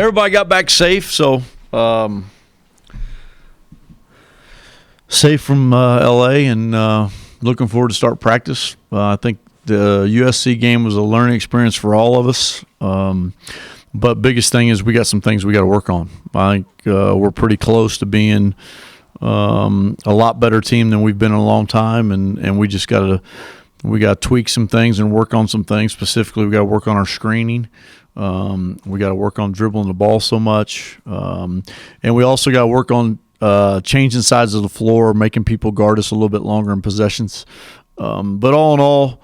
everybody got back safe, so safe from L.A. and looking forward to start practice. I think the USC game was a learning experience for all of us. But biggest thing is we got some things we got to work on. I think we're pretty close to being a lot better team than we've been in a long time, and we just got to tweak some things and work on some things. Specifically, we got to work on our screening. We got to work on dribbling the ball so much, and we also got to work on changing sides of the floor, making people guard us a little bit longer in possessions. But all in all,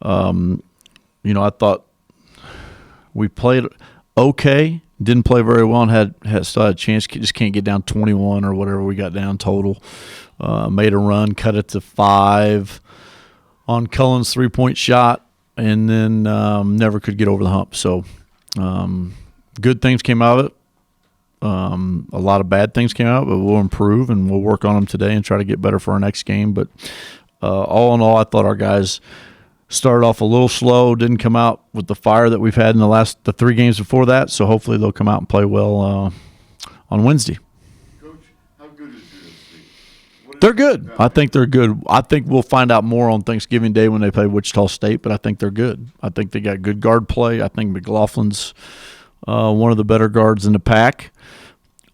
I thought we played okay. Didn't play very well and had still had a chance. Just can't get down 21 or whatever we got down total. Made a run, cut it to 5 on Cullen's 3-point shot, and then never could get over the hump. So good things came out of it. A lot of bad things came out, but we'll improve and we'll work on them today and try to get better for our next game. But all in all, I thought our guys started off a little slow, didn't come out with the fire that we've had in the 3 games before that. So hopefully they'll come out and play well on Wednesday. Coach, how good is USC? They're good. I think they're good. I think we'll find out more on Thanksgiving Day when they play Wichita State, but I think they're good. I think they got good guard play. I think McLaughlin's one of the better guards in the pack.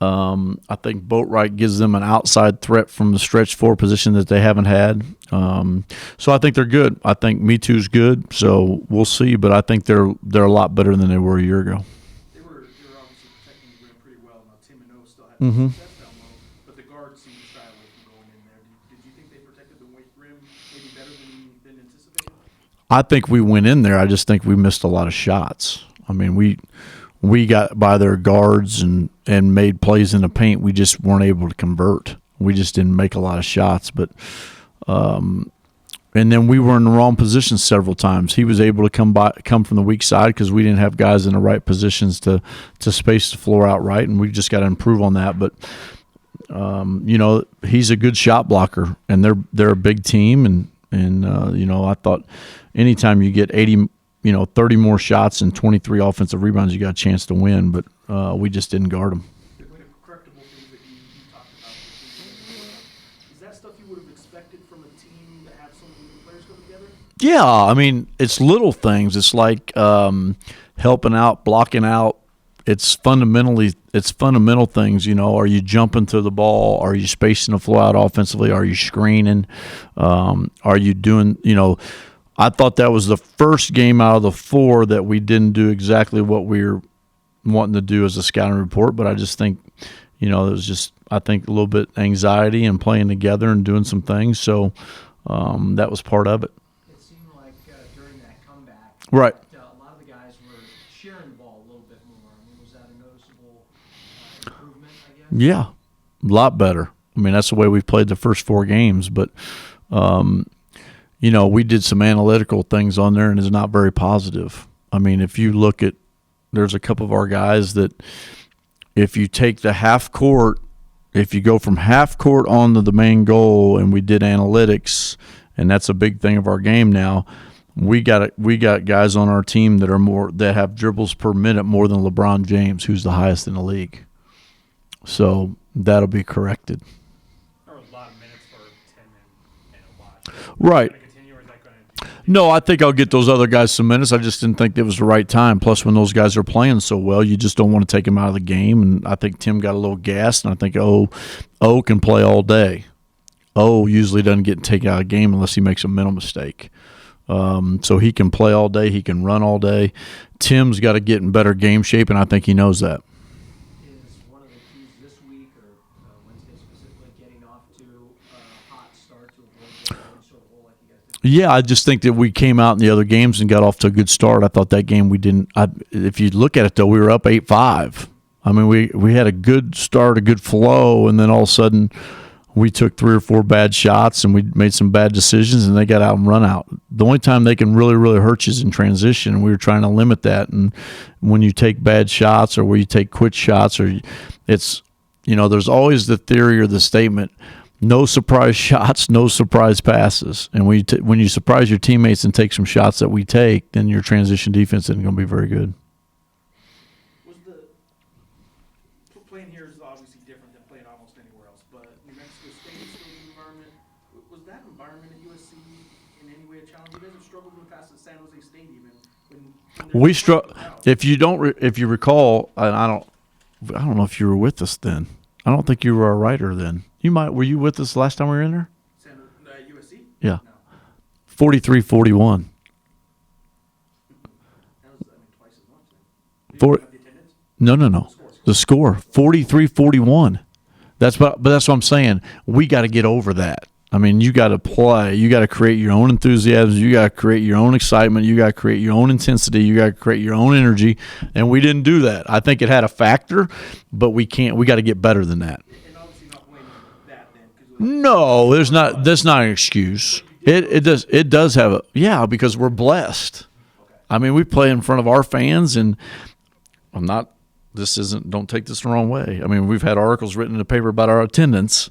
I think Boatwright gives them an outside threat from the stretch 4 position that they haven't had. So I think they're good. I think Me Too's good. So we'll see, but I think they're a lot better than they were a year ago. They were obviously protecting the rim pretty well. Now Tim and O still had some success down low, but the guards seemed to shy away from going in there. Did you think they protected the rim maybe better than anticipated? I think we went in there. I just think we missed a lot of shots. I mean, we got by their guards and made plays in the paint. We just weren't able to convert. We just didn't make a lot of shots. But and then we were in the wrong position several times. He was able to come from the weak side because we didn't have guys in the right positions to space the floor out right, and we just got to improve on that. But he's a good shot blocker, and they're a big team, and I thought anytime you get 30 more shots and 23 offensive rebounds, you got a chance to win, but we just didn't guard them. The correctable things that you talked about, is that stuff you would have expected from a team that have so many players come together? Yeah, I mean, it's little things. It's like helping out, blocking out. It's fundamental things, Are you jumping to the ball? Are you spacing the floor out offensively? Are you screening? Are you doing, I thought that was the first game out of the 4 that we didn't do exactly what we were wanting to do as a scouting report, but I just think, it was just, I think, a little bit anxiety and playing together and doing some things, so that was part of it. It seemed like during that comeback, right, a lot of the guys were sharing the ball a little bit more. I mean, was that a noticeable improvement, I guess? Yeah, a lot better. I mean, that's the way we've played the first 4 games, but we did some analytical things on there, and it's not very positive. I mean, if you look at, there's a couple of our guys that if you take the half court, if you go from half court on to the main goal, and we did analytics, and that's a big thing of our game now, we got guys on our team that have dribbles per minute more than LeBron James, who's the highest in the league. So that'll be corrected. There were a lot of minutes for Tim and a lot. Right. No, I think I'll get those other guys some minutes. I just didn't think it was the right time. Plus, when those guys are playing so well, you just don't want to take them out of the game. And I think Tim got a little gassed, and I think O can play all day. O usually doesn't get taken out of the game unless he makes a mental mistake. So he can play all day. He can run all day. Tim's got to get in better game shape, and I think he knows that. Is one of the keys this week or Wednesday specifically getting off to a hot start to avoid going so low like you guys did? Yeah, I just think that we came out in the other games and got off to a good start. I thought that game we didn't. If you look at it, though, we were up 8-5. I mean, we had a good start, a good flow, and then all of a sudden we took 3 or 4 bad shots and we made some bad decisions, and they got out and run out. The only time they can really, really hurt you is in transition, and we were trying to limit that. And when you take bad shots or where you take quit shots, or it's, there's always the theory or the statement, no surprise shots, no surprise passes. And when you surprise your teammates and take some shots that we take, then your transition defense isn't going to be very good. playing here is obviously different than playing almost anywhere else, but New Mexico State is still the environment. Was that environment at USC in any way a challenge? You guys have struggled with past at San Jose State even. We if you recall, and I don't know if you were with us then. I don't think you were a writer then. Were you with us last time we were in there? USC? Yeah. No. 43-41. That was, twice as much. Then. For, Have the attendance? no. The score 43-41. But that's what I'm saying. We got to get over that. I mean, you got to play. You got to create your own enthusiasm. You got to create your own excitement. You got to create your own intensity. You got to create your own energy. And we didn't do that. I think it had a factor, but we can't. We got to get better than that. And obviously not blaming that then. No, there's not. That's not an excuse. It does have a because we're blessed. I mean, we play in front of our fans, and I'm not. This isn't. Don't take this the wrong way. I mean, we've had articles written in the paper about our attendance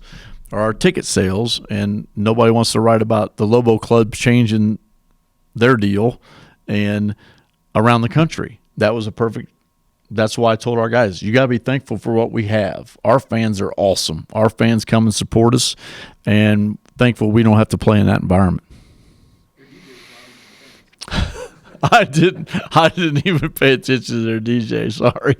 or our ticket sales, and nobody wants to write about the Lobo Club changing their deal and around the country. That was a perfect. That's why I told our guys, you got to be thankful for what we have. Our fans are awesome. Our fans come and support us, and thankful we don't have to play in that environment. I didn't even pay attention to their DJ. Sorry.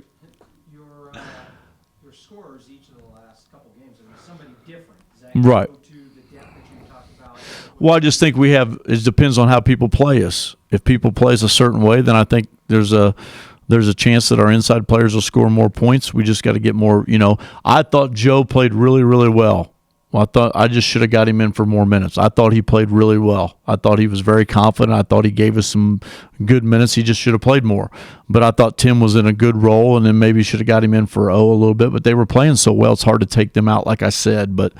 Your scores each of the last couple games. I mean, somebody different. Does that Right. go to the depth that you talked about? Well, I just think it depends on how people play us. If people play us a certain way, then I think there's a chance that our inside players will score more points. We just got to get more, I thought Joe played really, really well. I thought I just should have got him in for more minutes. I thought he played really well. I thought he was very confident. I thought he gave us some good minutes. He just should have played more. But I thought Tim was in a good role, and then maybe should have got him in for a little bit. But they were playing so well, it's hard to take them out, like I said. But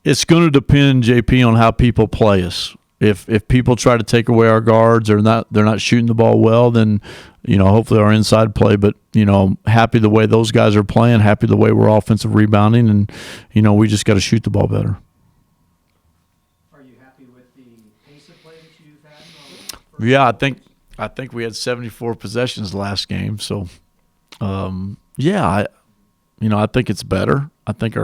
it's going to depend, JP, on how people play us. If people try to take away our guards or they're not shooting the ball well, then hopefully our inside play. But happy the way those guys are playing, happy the way we're offensive rebounding, and we just got to shoot the ball better. Are you happy with the pace of play that you've had? Yeah, I think we had 74 possessions last game. So I think it's better. I think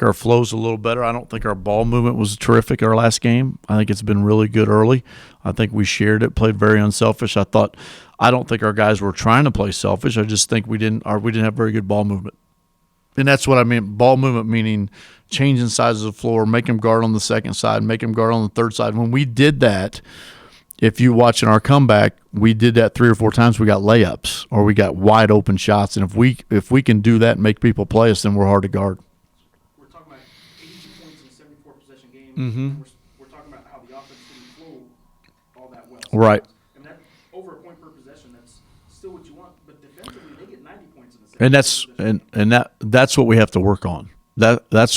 our flow's a little better. I don't think our ball movement was terrific our last game. I think it's been really good early. I think we shared it, played very unselfish. I don't think our guys were trying to play selfish. I just think we didn't have very good ball movement. And that's what I mean. Ball movement meaning changing sides of the floor, make them guard on the second side, make them guard on the third side. When we did that, if you watch in our comeback, we did that 3 or 4 times. We got layups or we got wide open shots. And if we can do that and make people play us, then we're hard to guard. We're talking about 82 points in a 74 possession game. Mm-hmm. We're talking about how the offense didn't flow all that well. Right. And that over a point per possession, that's still what you want. But defensively, they get 90 points in the 74 And that's what we have to work on. That's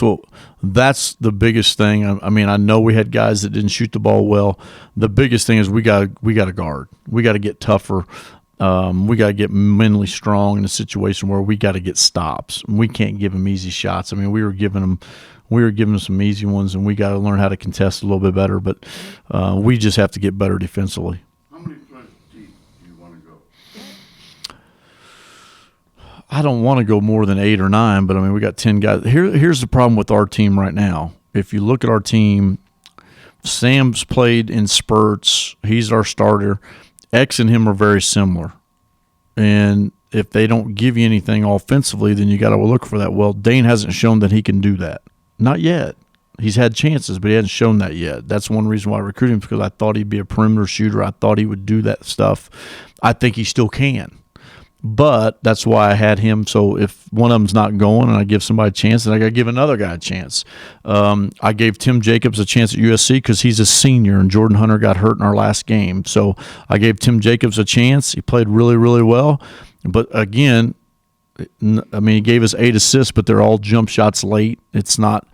the biggest thing. I mean, I know we had guys that didn't shoot the ball well. The biggest thing is we got to guard. We got to get tougher. We got to get mentally strong in a situation where we got to get stops. We can't give them easy shots. I mean, we were giving them some easy ones, and we got to learn how to contest a little bit better. But we just have to get better defensively. How many players deep do you want to go? I don't want to go more than 8 or 9, but I mean, we got 10 guys. Here's the problem with our team right now. If you look at our team, Sam's played in spurts. He's our starter. X and him are very similar. And if they don't give you anything offensively, then you got to look for that. Well, Dane hasn't shown that he can do that. Not yet. He's had chances, but he hasn't shown that yet. That's one reason why I recruited him, because I thought he'd be a perimeter shooter. I thought he would do that stuff. I think he still can. But that's why I had him. So if one of them's not going and I give somebody a chance, then I got to give another guy a chance. I gave Tim Jacobs a chance at USC because he's a senior, and Jordan Hunter got hurt in our last game. So I gave Tim Jacobs a chance. He played really, really well. But again, I mean, he gave us 8 assists, but they're all jump shots late. It's not,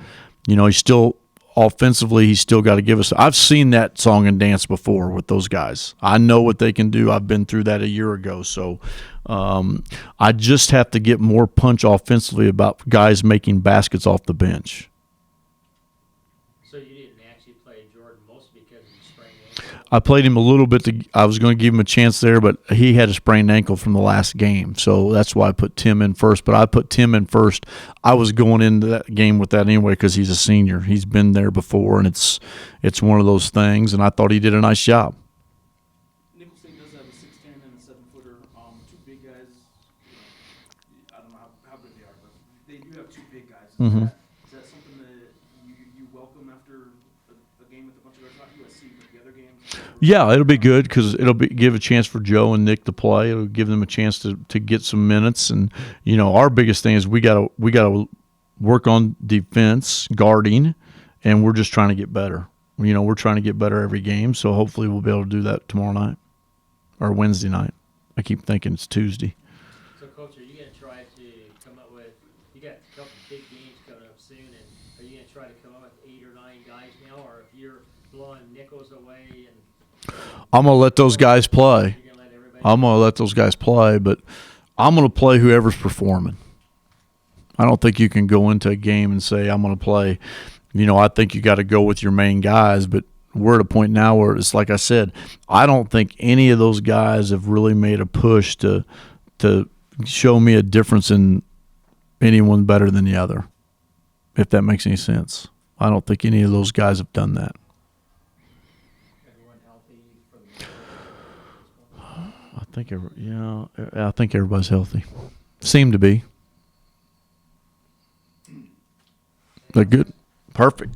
he's still offensively, he's still got to give us. I've seen that song and dance before with those guys. I know what they can do. I've been through that a year ago. So I just have to get more punch offensively about guys making baskets off the bench. So you didn't actually play Jordan mostly because of the sprained ankle? I played him a little bit. I was going to give him a chance there, but he had a sprained ankle from the last game, so that's why I put Tim in first. But I put Tim in first. I was going into that game with that anyway because he's a senior. He's been there before, and it's one of those things. And I thought he did a nice job. Nicholls State does have a 6'10" and a 7-footer. Two big guys. I don't know how good they are, but they do have two big guys. Mhm. Is that something that you welcome after a game with a bunch of guys, not USC, but the other games? Yeah, it'll be good because give a chance for Joe and Nick to play. It'll give them a chance to get some minutes. And our biggest thing is we gotta work on defense, guarding, and we're just trying to get better. We're trying to get better every game. So hopefully we'll be able to do that tomorrow night or Wednesday night. I keep thinking it's Tuesday. So, Coach, are you going to try to come up with – you got a couple big games coming up soon, and are you going to try to come up with 8 or 9 guys now, or if you're blowing Nichols away and I'm going to let those guys play. you're going to let everybody I'm going to let those guys play, but I'm going to play whoever's performing. I don't think you can go into a game and say, I'm going to play. I think you got to go with your main guys, but we're at a point now where it's like I said, I don't think any of those guys have really made a push to show me a difference in anyone better than the other, if that makes any sense. I don't think any of those guys have done that. Everyone healthy for the I think everybody's healthy. Seem to be. They're good. Perfect.